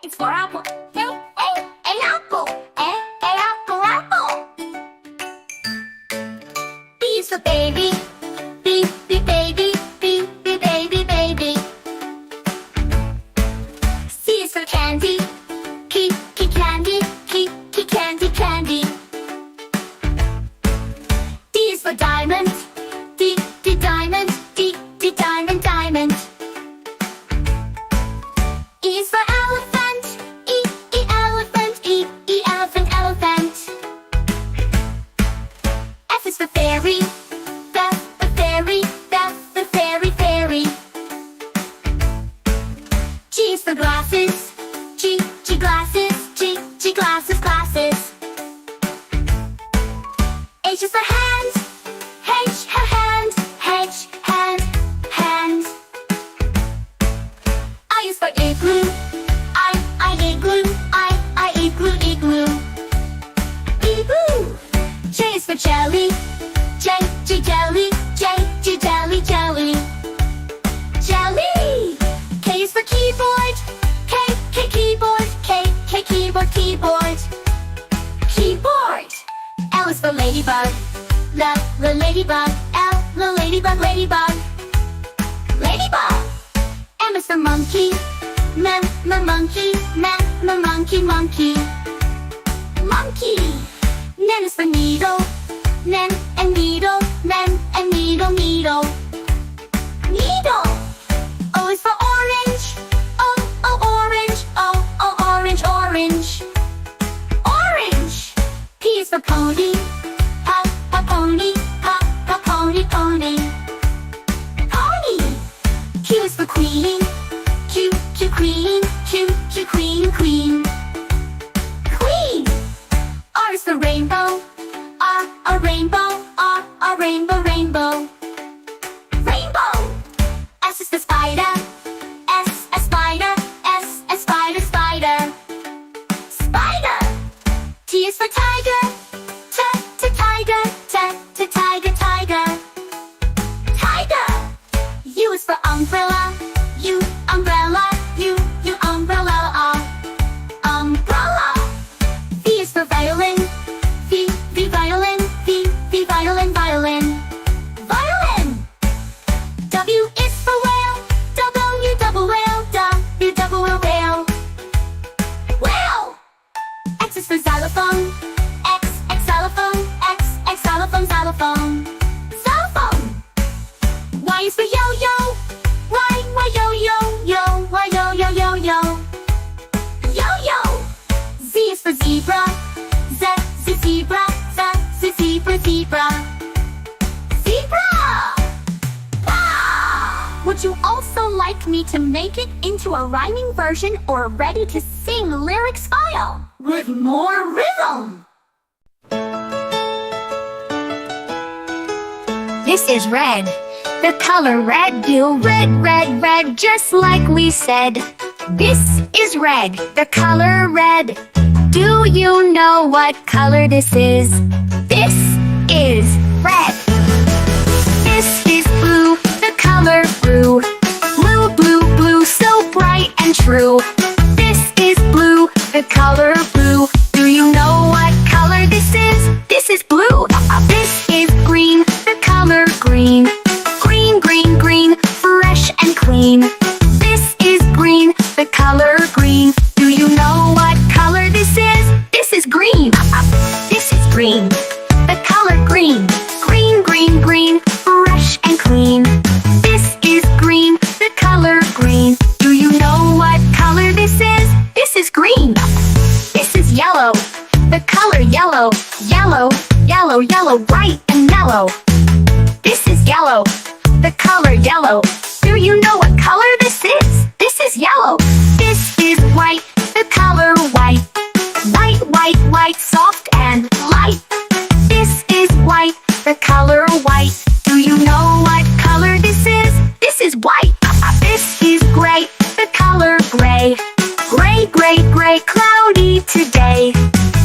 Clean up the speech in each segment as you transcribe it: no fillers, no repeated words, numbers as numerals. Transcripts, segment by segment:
it's for apple. A apple. A apple, apple. B is for baby. B baby. B baby, baby. C is for candy. Candy. Candy, candy. D is for diamond. D diamond. D diamond, diamond. E is for elephant. E elephant. E elephant, elephant. F is for fairy. The fairy. The fairy, fairy. G is for glasses. G glasses. G glasses, glasses. H is for hand. H hand. H hand. Hand. I is for igloo. I igloo. I igloo, igloo. Igloo. J is for jelly. J jelly. J jelly, jelly. Jelly. K is for keyboard. K keyboard. K keyboard, keyboard. Keyboard. L is for ladybug. L ladybug. L ladybug, ladybug. Ladybug. M is for monkey. Monkey. Monkey, monkey. Monkey. N is for needle. N and needle. N and needle, needle. Needle. O is for orange. O orange. O orange, orange. Orange. P is for pony. Pony. Pony, pony. Pony. Q is for queen. Q queen. Q queen, queen. Queen. R is for rainbow. R rainbow. R rainbow, rainbow. Rainbow. S is for spider. S a spider. S a spider, spider. Spider. T is for tiger. Tiger. Tiger, tiger. Tiger. U is for umbrella. U umbrella. U umbrella. Umbrella. V is for violin. V violin. V violin, violin. Violin. W is for whale. W double whale. W double whale, whale. Whale. X is for xylophone. X xylophone. X xylophone, xylophone. Xylophone. Y is for yo-yo. Y yo-yo. Y yo-yo. Yo-yo. Z is for zebra. Z zebra. Z zebra, zebra. Zebra. Ah! Would you also like me to make it into a rhyming version or ready to sing lyrics file with more rhythm? This is red. The color red. Do red, just like we said. This is red. The color red. Do you know what color this is? This is red. This is blue. The color blue. Blue, so bright and true. This is blue. The color blue. Do you know what color this is? This is blue. This is green. The color green. Green, fresh and clean. This is green. The color green. Do you know what color this is? This is green. This is green. The color green. Green, fresh and clean. This is green. The color green. Do you know what color this is? This is green. This is yellow. The color yellow. Yellow, bright and mellow. This is yellow. The color yellow. Do you know what color this is? This is yellow. This is white. The color white. White, soft and light. This is white. The color white. Do you know what color this is? This is white. This is gray. The color gray. Gray, cloudy today.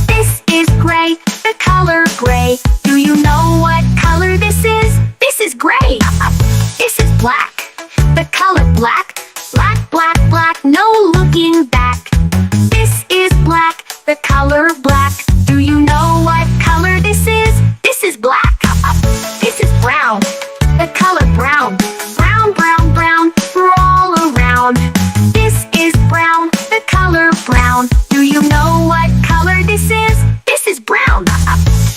This is gray. The color gray. Do you know what color this is? This is gray. This is black. The color black. Black, no looking back. the color black. Do you know what color this is? This is black. This is brown. The color brown. Brown, brown, brown, all around. This is brown. The color brown. Do you know what color this is? This is brown.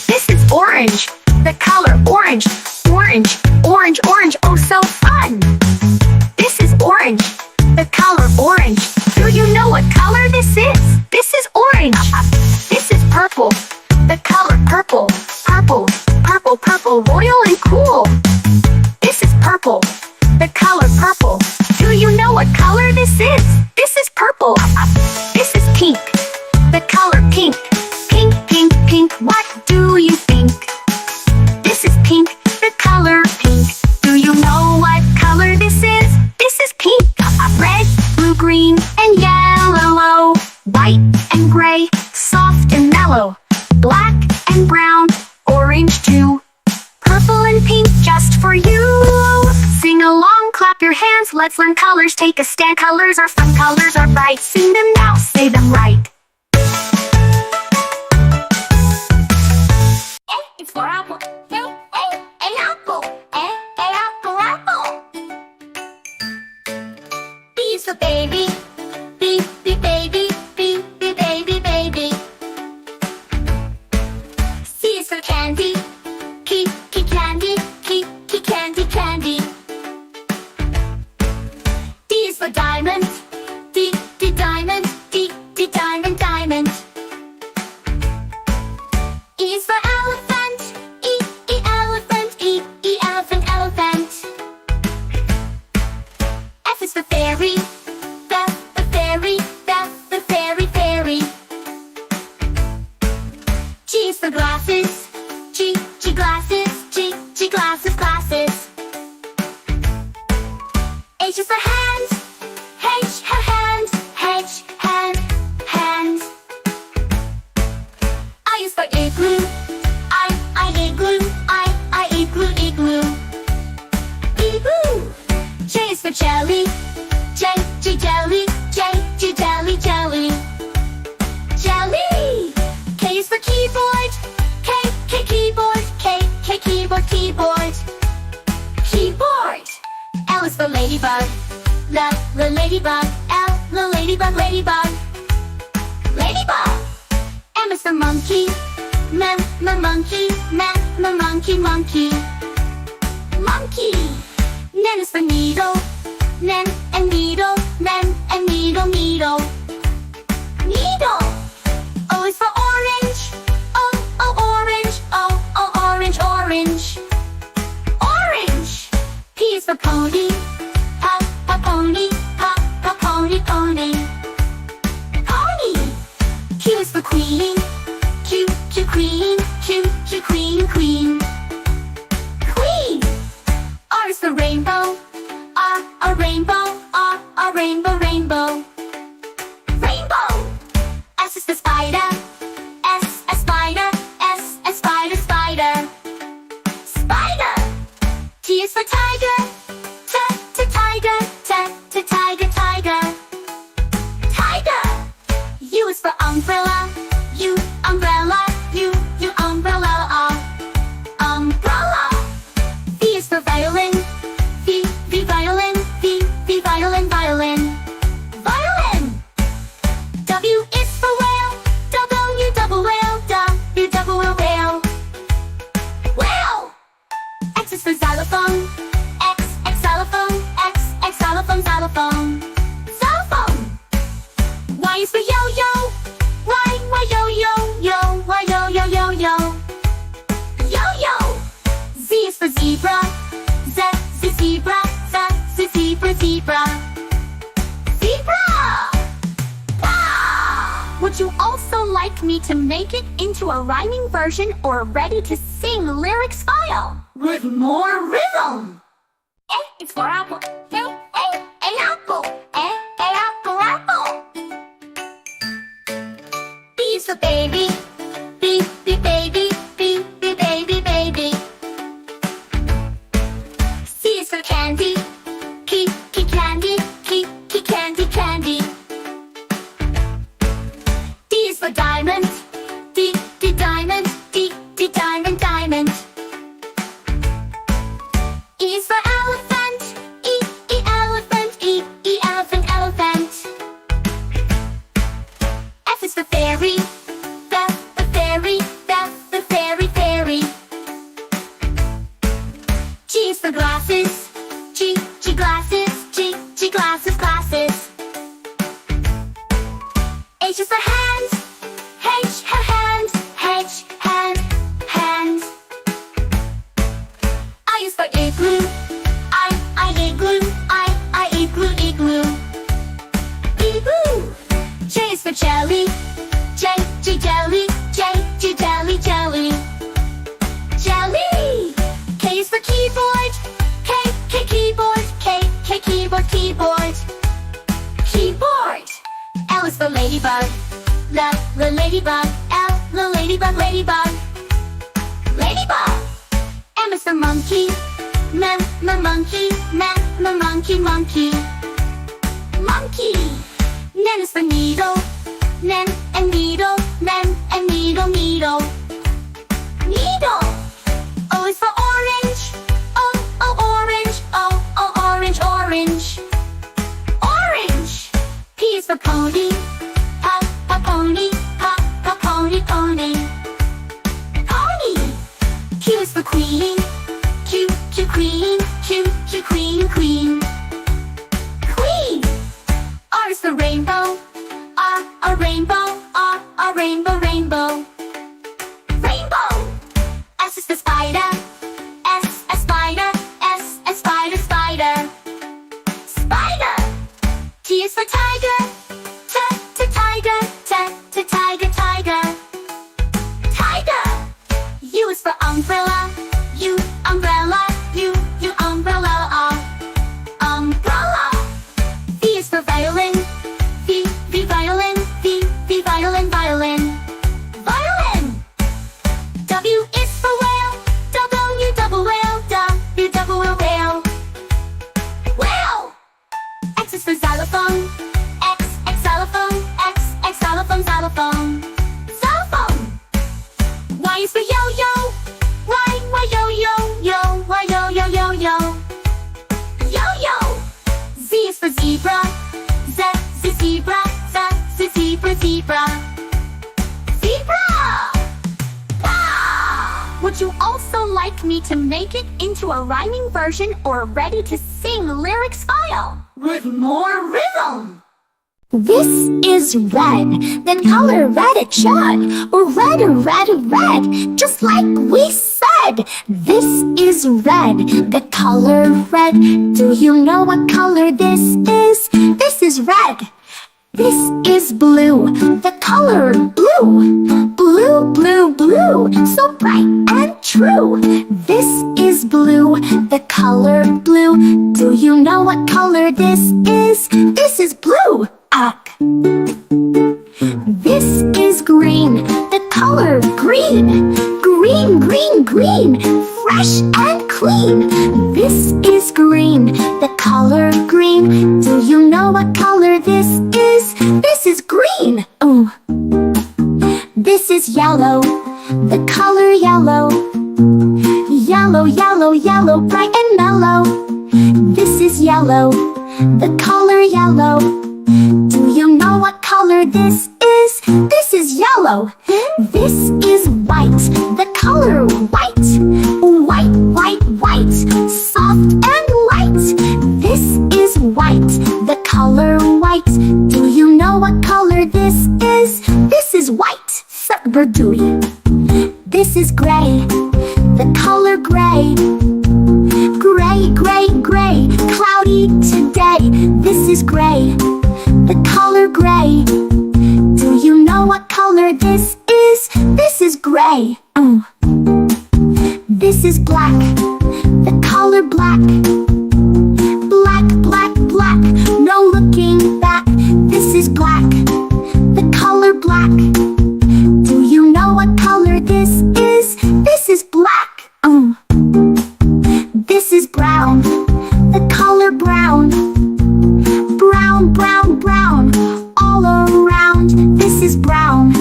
This is orange. The color orange. Orange, orange, orange. Oh, so fun. This is orange. The color orange. Do you know what color this is? This is orange. This is purple. The color purple. Purple, purple, purple, royal and cool. This is purple. The color purple. Do you know what color this is? This is purple. This is pink. The color pink. Pink, pink, pink. What do you think? This is pink. The color pink. Do you know what color this is? This is pink. Red, blue, green, and yellow. White and gray, soft and mellow. Black and brown, orange too. Purple and pink just for you. Sing along, clap your hands, let's learn colors. Take a stand, colors are fun, colors are bright. Sing them now, say them right. A is for apple. A apple. A apple, apple. B is for baby. B baby. B baby, baby. C is for candy. Candy. Candy, candy. D is for diamond. D diamond. D diamond, diamond. E is for elephant. E elephant. E elephant, elephant. F is for fairy. The fairy. The fairy, fairy. G is for glasses. G glasses. G glasses, glasses. H is for hands. H hands. H hands. I is for igloo. I igloo. I igloo, igloo. Igloo. J is for jelly. J jelly. J jelly, jelly. Jelly. K is for keyboard. K keyboard. K keyboard, keyboard. Keyboard. L is for ladybug. The ladybug. L ladybug, ladybug. Ladybug. M is for monkey. Monkey. Monkey, monkey. Monkey. N is for needle. N and needle. N and needle, needle. Needle. O is for orange. Oh, orange. Oh, orange, orange. Orange. P is for pony. Pony. Pony, pony. Pony. Q is for queen. Q queen. Q queen, queen. Queen. R is for rainbow. A rainbow. A rainbow, rainbow. Rainbow. S is for spider. S a spider. S a spider, spider. Spider. T is for tiger. Tiger. Tiger, tiger. Tiger. U is for umbrella. U umbrella. U umbrella. Umbrella. V is for violin. V violin. V violin, violin. Violin. W is for whale. W double whale. W double whale. Whale. X is for xylophone. X xylophone. X xylophone, xylophone. Xylophone. Y is for yo-yo. Y yo-yo. Y yo-yo. Yo-yo. Z is for zebra. Z zebra. Z zebra, zebra. Zebra. Ah! Would you also like me to make it into a rhyming version or ready to sing lyrics file with more rhythm? A is for apple. A apple. A apple, apple. B is for baby. B baby. B baby, baby. C is for candy. Candy. Candy, candy. D is for for diamond. D, D diamond, D, D diamond, diamond. E is for elephant. E, E elephant, E, E elephant, elephant. F is for fairy. The fairy, the fairy, fairy. G is for glasses. G, G glasses, G, G glasses, glasses. H is for hands. H, hand, H, hand, hand. I is for igloo. I igloo, I igloo, igloo. Igloo. J is for jelly. J, J jelly, J, J jelly, jelly. Jelly. K is for keyboard. K, K keyboard, K, K keyboard, keyboard. Keyboard. L is for ladybug. L, ladybug, L, ladybug, ladybug. Ladybug. M is for monkey. M, monkey, M, monkey, monkey. Monkey. N is for needle. N and needle, N and needle, needle. Needle. O is for orange. O, orange, O, orange, orange. Orange. P is for pony. Pony, pony, pony. Pony. Q is for queen. Q, queen, Q, queen, queen. Queen. R is for rainbow. A rainbow, a rainbow, rainbow. Rainbow. S is for spider. S, a spider, S, a spider, spider. Spider. T is for tiger. T, tiger, T, tiger, tiger. Tiger. U is for umbrella. U, umbrella, U, umbrella, umbrella. V is for violin. V, violin, V, violin, violin. Violin. W is for whale. W, double whale, W, double whale, whale. Whale. X is for xylophone. X, xylophone, X, xylophone, xylophone. Xylophone. Y is for yo-yo. Y, yo-yo, yo, Y, yo, yo. Yo-yo. Z is for zebra. Z, zebra, Z, zebra, zebra. Zebra. Ah! Would you also like me to make it into a rhyming version or ready to sing lyrics file with more rhythm? This is red, then color red it should. Red, red, red, just like we said. This is red, the color red. Do you know what color this is? This is red. This is blue, the color blue. Blue, blue, blue, so bright and true. This is blue, the color blue. Do you know what color this is? This is blue. This is green, the color green. Green, green, green, fresh and clean. This is green, the color green. Do you know what color this is? This is green. Oh. This is yellow, the color yellow. Yellow, yellow, yellow, bright and mellow. This is yellow, the color yellow. Do you know what color this is? This is yellow. This is white, the color white. White, white, white, soft and light. This is white, the color white. Do you know what color this is? This is white. Birdooey. This is gray, the color gray. Gray, gray, gray, cloudy today. This is gray, the color gray. Do you know what color this is? This is gray. This is black, the color black. Black, black, black, no looking back. This is black, the color black. Do you know what color this is? This is black. This is brown, the color brown. Brown, brown, brown, all around. This is brown,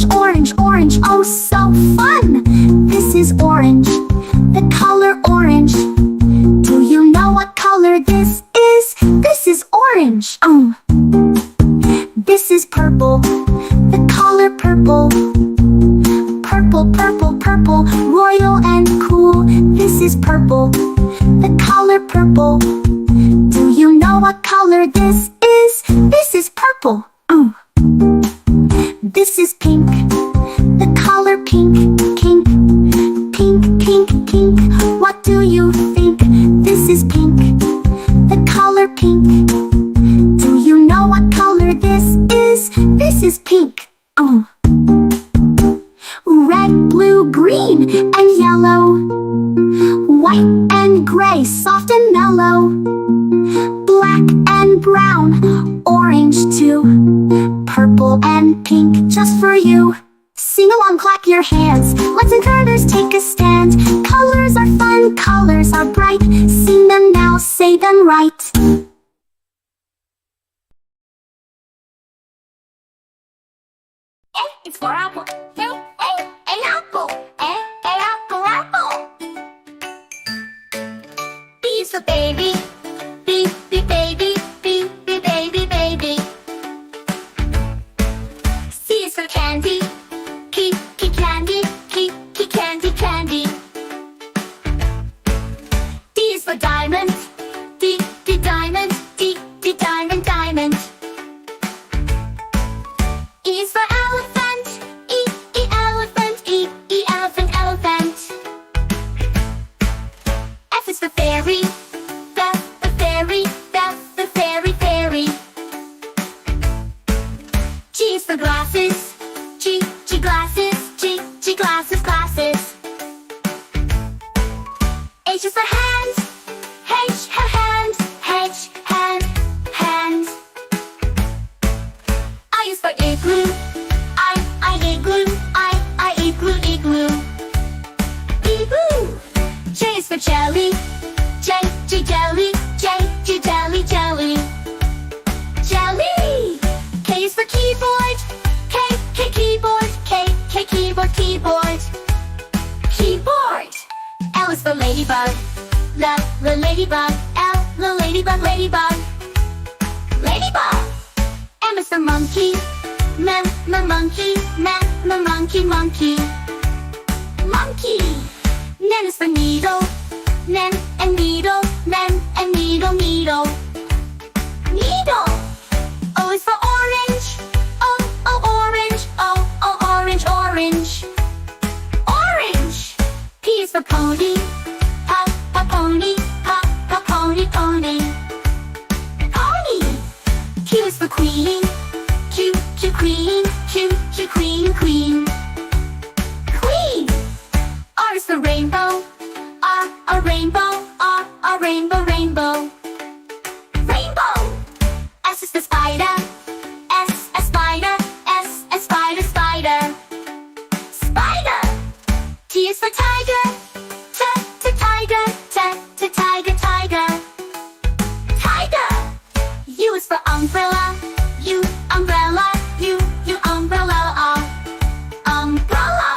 orange, orange, orange, oh so fun! This is orange, the color orange. Do you know what color this is? This is orange. This is purple, the color purple. Purple, purple, purple, royal and cool. This is purple, the color purple. Do you know what color this is? This is purple. This is pink, the color pink, pink. Pink, pink, pink, what do you think? This is pink, the color pink. Do you know what color this is? This is pink. Red, blue, green, and yellow. White and gray, soft and mellow. Black and brown, orange too. Purple and pink, just for you. Sing along, clap your hands. Let's intruders take a stand. Colors are fun, colors are bright. Sing them now, say them right. A is for apple. A apple. A apple, apple. B is for baby. B baby. B baby, baby. C is for candy. Candy, candy, candy. D is for diamond. D diamond. D diamond, diamond. E is for elephant. E elephant. E elephant, elephant. F is for fairy. The fairy. The fairy, fairy. G is for glasses. G glasses. Glasses, glasses. H is for hands. H, hands. H, hands. I is for igloo. I igloo. I igloo, igloo. Igloo. J is for jelly. J, jelly. J, jelly, jelly. Jelly. K is for keyboard. K, keyboard. K, keyboard, keyboard. Keyboard. L is for ladybug. The ladybug. L, the ladybug, ladybug. Ladybug. M is for monkey. Monkey. Monkey, monkey. Monkey. N is for needle. N and needle. N and needle, needle. Needle. O is for orange. Orange. Orange, orange. Orange. P is for pony. Pony. Pony, pony. Pony. Q is for queen. Q, queen. Q, queen, queen. Queen. R is for rainbow. A rainbow. A rainbow, rainbow. Rainbow. S is for spider. S, a spider. S, a spider, spider. Spider. T is for tiger. Tiger. Tiger, tiger. Tiger. U is for umbrella. U, umbrella. U, umbrella. Umbrella.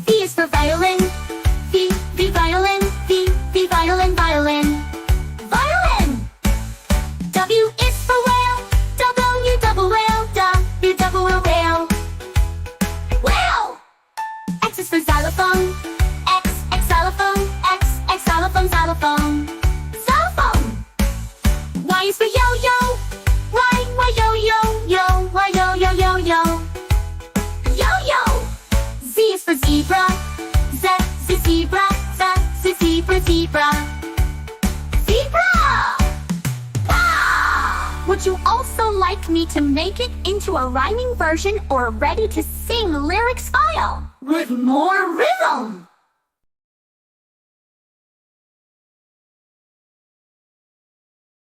V is for violin. V, violin. V, violin, violin. Violin. W is for whale. W, double whale. W, double whale. Whale. X is for xylophone. X, xylophone. X, xylophone, xylophone. Xylophone. Y is for yo-yo. Y, yo-yo. Yo. Yo-yo. Z is for zebra. Z, zebra. Z, zebra. Zebra. Would you also like me to make it into a rhyming version or ready to sing lyrics file with more rhythm?